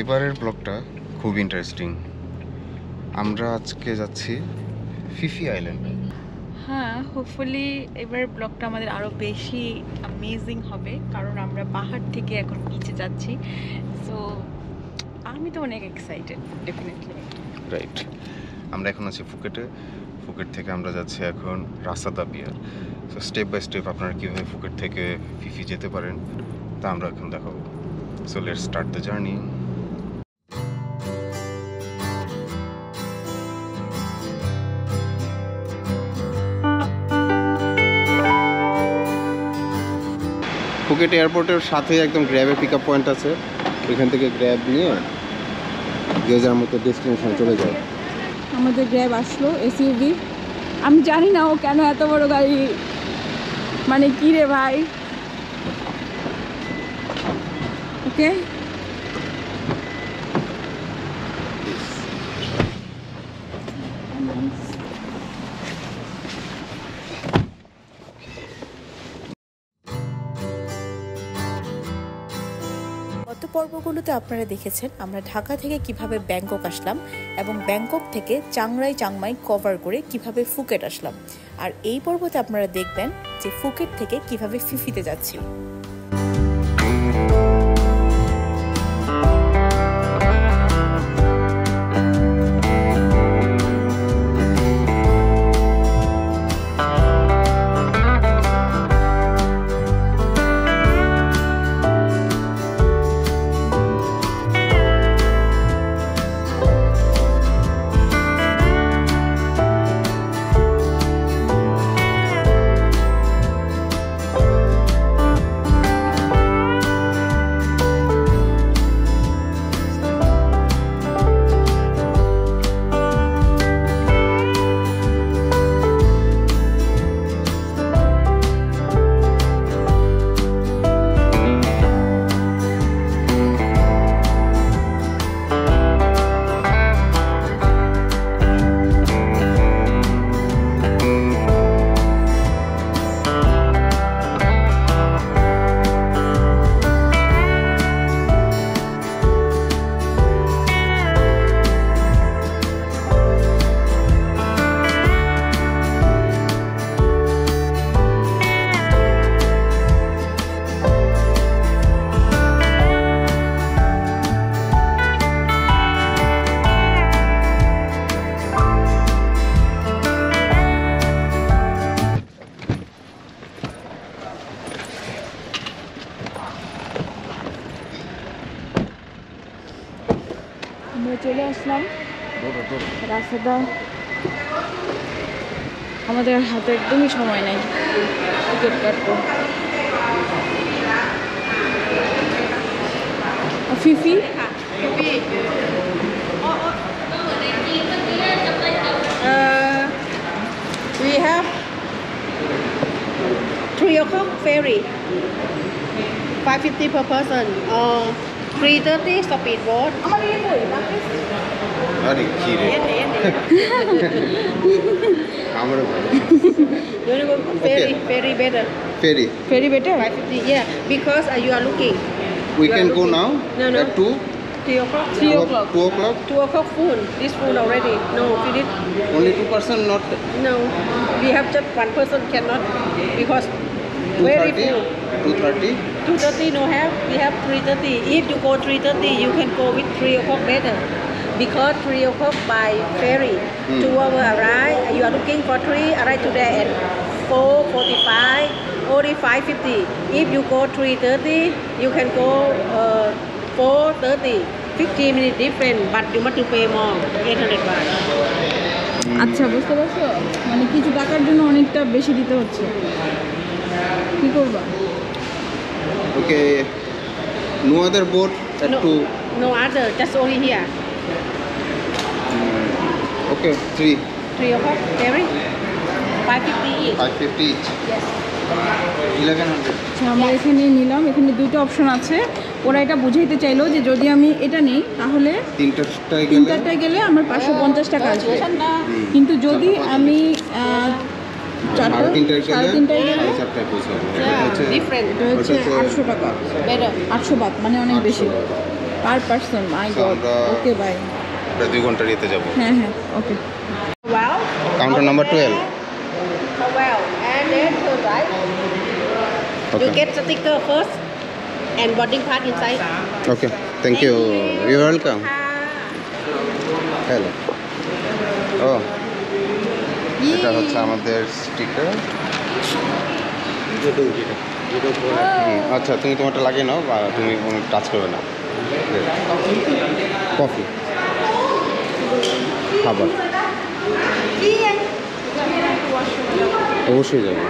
এবারের ব্লগটা খুব ইন্টারেস্টিং। আমরা আজকে যাচ্ছি ফিফি আইল্যান্ড। হ্যাঁ, হোপফুলি এবার ব্লগটা আমাদের আরও বেশি অ্যামেজিং হবে, কারণ আমরা পাহাড় থেকে এখন নিচে যাচ্ছি। সো আমি তো অনেক এক্সাইটেড, ডেফিনেটলি। রাইট, আমরা এখন আছি ফুকেটে। ফুকেট থেকে আমরা যাচ্ছি এখন Rassada pier. So step by step আপনারা কীভাবে ফুকেট থেকে ফিফি যেতে পারেন তা আমরা এখন দেখাবো। So let's start the journey. Phuket এয়ারপোর্টের সাথে একদম গ্র্যাবের পিক আপ পয়েন্ট আছে। ওইখান থেকে গ্র্যাব নিয়ে যে যার মতো ডেস্টিনেশনে চলে যায়। আমাদের গ্র্যাব আসলো, এসইউভি। আমি জানি না ও কেন এত বড় গাড়ি, মানে কি রে ভাই। ওকে, গত পর্বগুলোতে আপনারা দেখেছেন আমরা ঢাকা থেকে কিভাবে ব্যাংকক আসলাম এবং ব্যাংকক থেকে চাংমাই কভার করে কিভাবে ফুকেট আসলাম। আর এই পর্বতে আপনারা দেখবেন যে ফুকেট থেকে কিভাবে ফিফিতে যাচ্ছি। আমরা চলে আসলাম রাসাদা। আমাদের হাতে একদমই সময় নেই টিকিট কাটবো। ফিফি we have 3 o'clock ferry, 550 per person, 3:30 speedboat. আরে কি রে আমরা You want to go ferry? Okay. Ferry better. Ferry better. 550, yeah, because you are looking. We You are can go looking. now No. at 2 3 o'clock. 3 o'clock. 2 o'clock. 2 o'clock full. This full already. No, finish. Only 2% not No, we have just one person cannot because very 2:30. full. 2:30. 2:30 no have. We have 3:30. If you go 3:30, you can go with 3 o'clock better. Because 3 o'clock by ferry, 2 hour arrive. You are looking for 3, arrive today at 4:45, only 5:50. If you go 3:30, you can go 4:30. 15 minutes different, but you must to pay more, 800 baht. আচ্ছা, বুঝতে পারছো, মানে কিছু টাকার জন্য অনেকটা বেশি দিতে হচ্ছে। কি করবা? Okay. No other boat at No, 2. no other, just only here. Okay, 3. 3 o'clock, ferry, 5:50 each. 550 each. Yes. 1100. আচ্ছা, আমরা এখানে নিলাম। এখানে দুটো অপশন আছে। ওরা এটা বুঝাইতে চাইলো যে যদি আমি এটা নিই তাহলে তিনটায় গেলে আমার 550 টাকা আসবে, কিন্তু যদি আমি সাড়ে তিনটায় গেলে Different. এটা হচ্ছে 800 টাকা, 800 বাত, মানে অনেক বেশি। পার পারসন মাই So, গড আমরা- ওকে বাই প্রায় 2 ঘন্টার ইয়েতে যাবো। হ্যাঁ হ্যাঁ ওকে Wow. Counter number 12। Oh, well. And then turn right. You Okay. get sticker first and boarding pass inside. Okay, thank you. You're welcome. Hello. ও এটা হচ্ছে আমাদের স্টিকার। আচ্ছা তুমি তোমারটা লাগিয়ে নাও বা তুমি টাচ করবে না। কফি খাবার অবশ্যই যাবে।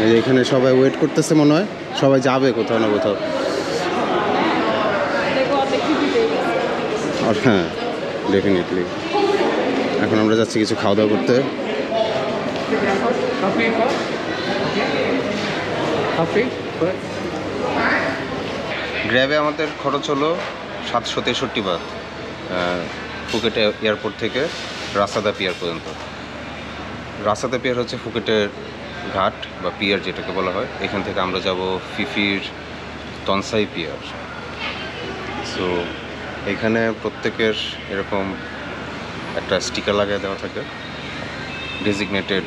এই যে এখানে সবাই ওয়েট করতেছে মনে হয়, সবাই যাবে কোথাও না কোথাও। আর হ্যাঁ ডেফিনেটলি এখন আমরা যাচ্ছি কিছু খাওয়া দাওয়া করতে। গ্র্যাবে আমাদের খরচ হলো 763 বাত ফুকেট এয়ারপোর্ট থেকে রাসাদা পিয়ার পর্যন্ত। রাসাদা পিয়ার হচ্ছে ফুকেটের ঘাট বা পিয়ার যেটাকে বলা হয়। এখান থেকে আমরা যাব ফিফির তনসাই পিয়ার। সো এখানে প্রত্যেকের এরকম একটা স্টিকার লাগিয়ে দেওয়া থাকে ডেজিগনেটেড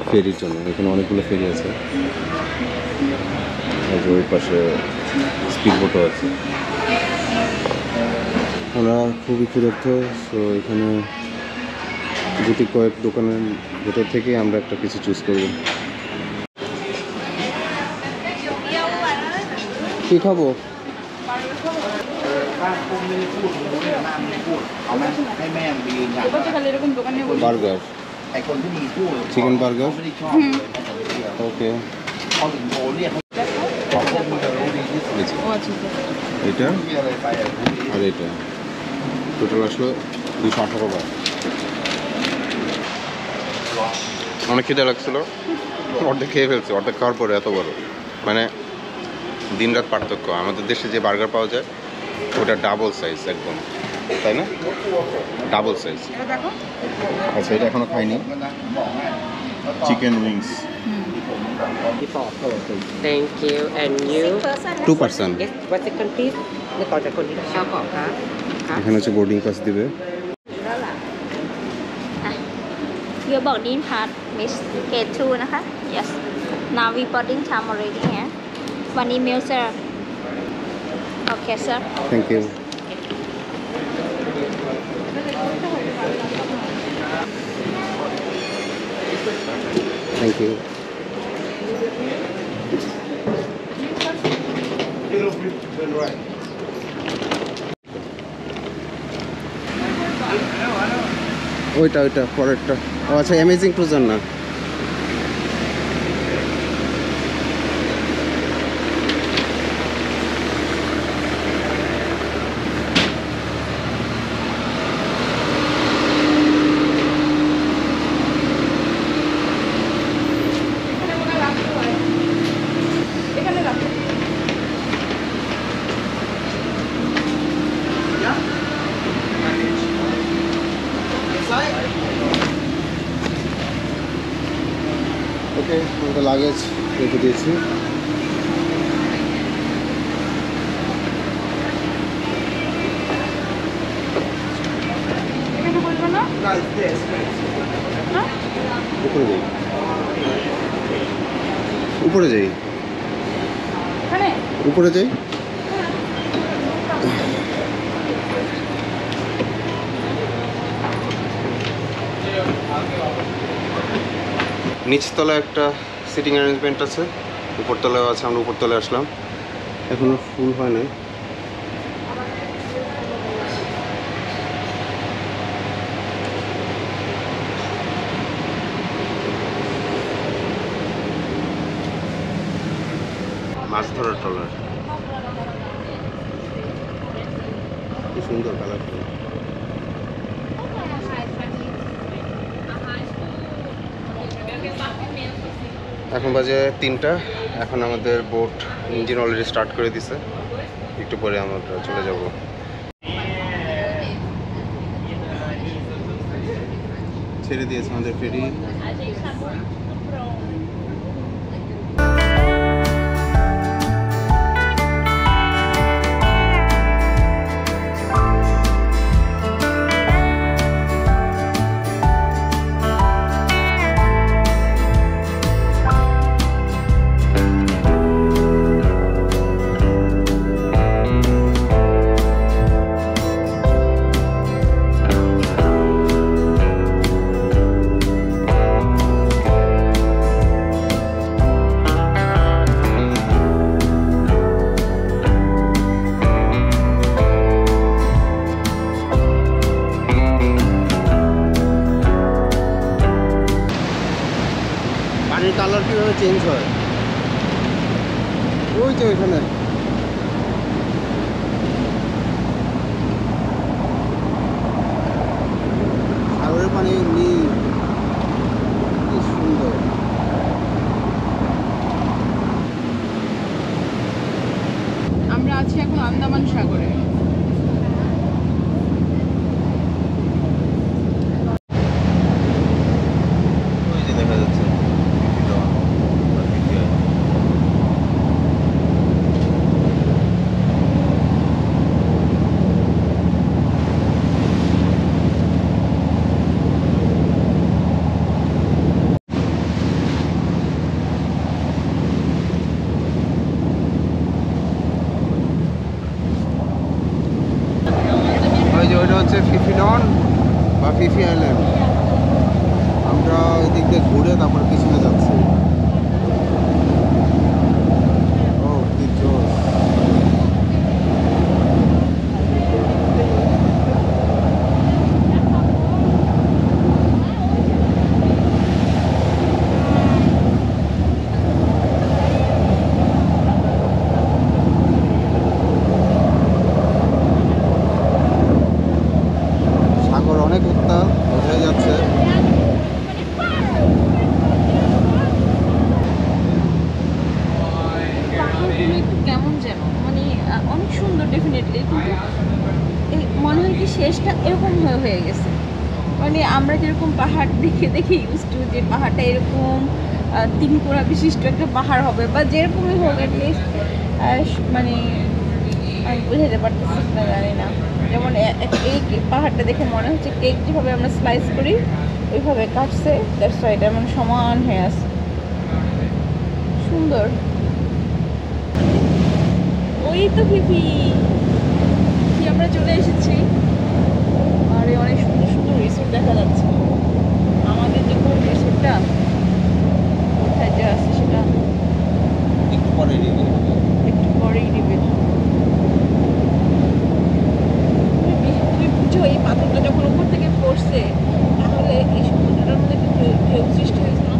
ফেরির জন্য। এখানে অনেকগুলো ফেরি আছে, ওই পাশে স্পিড বোটও আছে। আমরা খুবই ক্ষুধার্ত, সো এখানে গুটি কয়েক দোকানের ভেতর থেকে আমরা একটা কিছু চুজ করব। কি খাবো? এরকম দোকানে বার্গার, চিকেন বার্গার। ওকে এটা আর এটা টোটাল আসলো 218 বার। অনেক খিদে লাগছিল, অর্ধেক খেয়ে ফেলছে। অর্ধেক খাওয়ার পরে এত বড়, মানে দিন রাত পার্থক্য। আমাদের দেশে যে বার্গার পাওয়া যায় ওটা ডাবল সাইজ একদম, তাই না? Double size. আচ্ছা এটা এখনো খাইনি। Chicken wings Thank you. And you? 2 person. Yes, what's the please? นี่ก่อนจะคนที่ชอบบอกครับ এখানে হচ্ছে বোর্ডিং পাস দিবে। Your boarding pass Miss Gate 2 นะคะ Yes. Now we boarding time already here. One email sir. Okay sir. Thank you. Thank you. ওইটা পরেরটা। ও আচ্ছা, amazing cruiser না? ওকে, আমাদের luggage রেখে দিয়েছি। উপরে যাই, উপরে যাই, উপরে যাই। নিচতলায় একটা সিটিং অ্যারেঞ্জমেন্ট আছে, উপরতলায় আছে। আমরা উপরতলায় আসলাম, এখনো ফুল হয় নাই। মাছ ধরার ট্রলার, কি সুন্দর কালারফুল। এখন বাজে 3টা। এখন আমাদের বোট ইঞ্জিন অলরেডি স্টার্ট করে দিছে, একটু পরে আমরা চলে যাব। ছেড়ে দিয়েছে আমাদের ফেরি। চেঞ্জ হয় ওই যে ওইখানে সাগরের পানি নীল কি সুন্দর আমরা আছি এখন আন্দামান সাগরে। ওই যে দেখা যাচ্ছে ওইটা হচ্ছে ফিফি ডন বা ফিফি আইল্যান্ড আমরা ওই দিক দিয়ে ঘুরে তারপর পিছনে যাচ্ছি ও কি জোর সাগর অনেক উত্তাল বোঝাই যাচ্ছে পাহাড়গুলো একটু কেমন যেন মানে অনেক সুন্দর ডেফিনেটলি, কিন্তু এই মনে হয় কি শেষটা এরকম হয়ে গেছে। মানে আমরা যেরকম পাহাড় দেখে দেখে ইউজ টু যে পাহাড়টা এরকম তিনকোনা বিশিষ্ট একটা পাহাড় হবে বা যেরকমই হোক অ্যাটলিস্ট মানে আমি বোঝাতে পারতেছি না, জানি না। যেমন এই পাহাড়টা দেখে মনে হচ্ছে কেক যেভাবে আমরা স্লাইস করি ওইভাবে কাটছে, দ্যাটস ওয়াই এটা মানে সমান হয়ে আছে, সুন্দর। ওই তো ফিফি আমরা চলে এসেছি, আর অনেক সুন্দর সুন্দর রিসোর্ট দেখা যাচ্ছে। আমাদের যে কোন রিসোর্টটা কোথায় যে আছে সেটা একটু পরে একটু পরেই নেবে। তুমি বুঝো এই পাথরটা যখন উপর থেকে পড়ছে তাহলে এই সমুদ্রটার মধ্যে একটু ঢেউ সৃষ্টি হয়েছে না?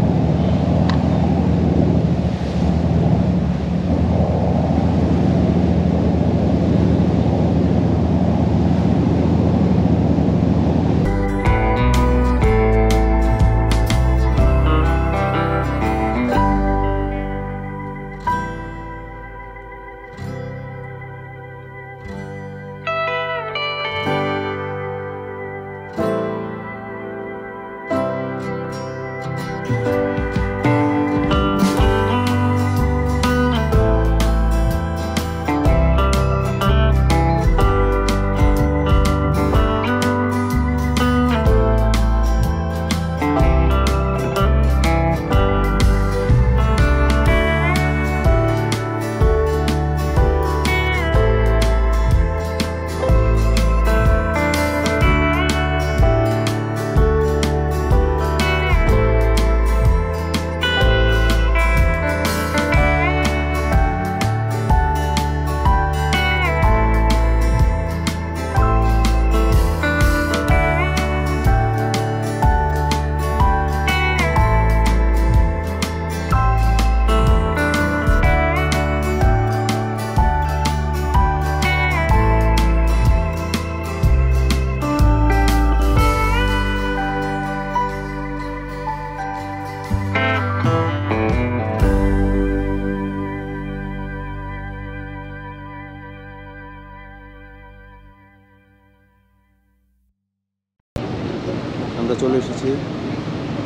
আমরা চলে এসেছি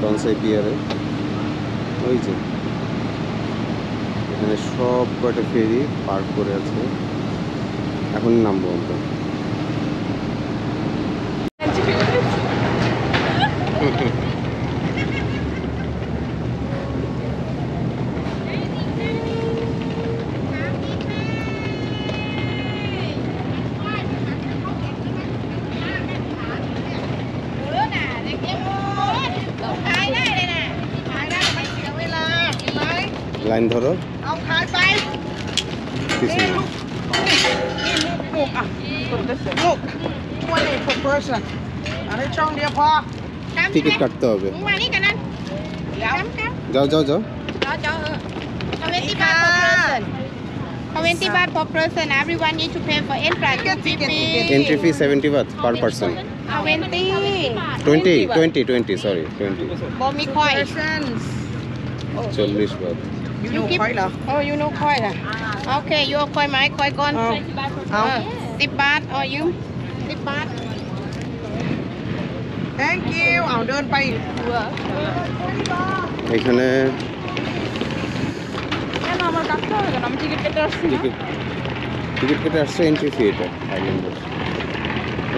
বনসাই পিয়ারে। ওই যে এখানে সব কয়টা ফেরি পার্ক করে আছে, এখন নামবো আমরা। লাইন ধরো, কিছু না। টিকিট কাটতে হবে। যাও যাও যাও। 20 baht per person. 20 baht per person. Everyone need to pay for entrance. Entry fee 70 baht per person. 20, sorry, 20. บ่มีค่อย 40 baht. You knowค่อยเหรอ Oh you know ค่อยล่ะ Okay you ค่อยไหมค่อยก่อนเอา10 บาท or you 10 บาท Thank you เอาเดินไป এখানে কেন আমার কাটতে হবে কেন আমি টিকিট কেটে আসছি না টিকিট কেটে আসছে এন্ট্রি ফি এটা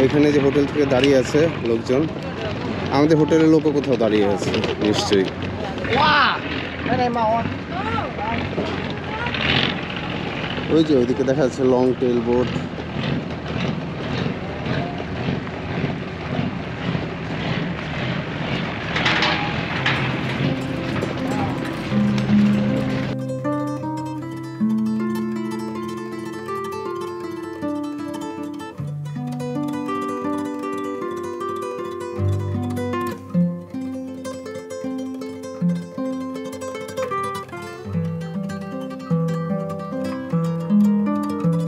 ওইখানে যে হোটেল থেকে দাঁড়িয়ে আছে লোকজন আমাদের হোটেলের লোকও কোথাও দাঁড়িয়ে আছে নিশ্চয়ই ওই যে ওইদিকে দেখা যাচ্ছে লং টেল বোট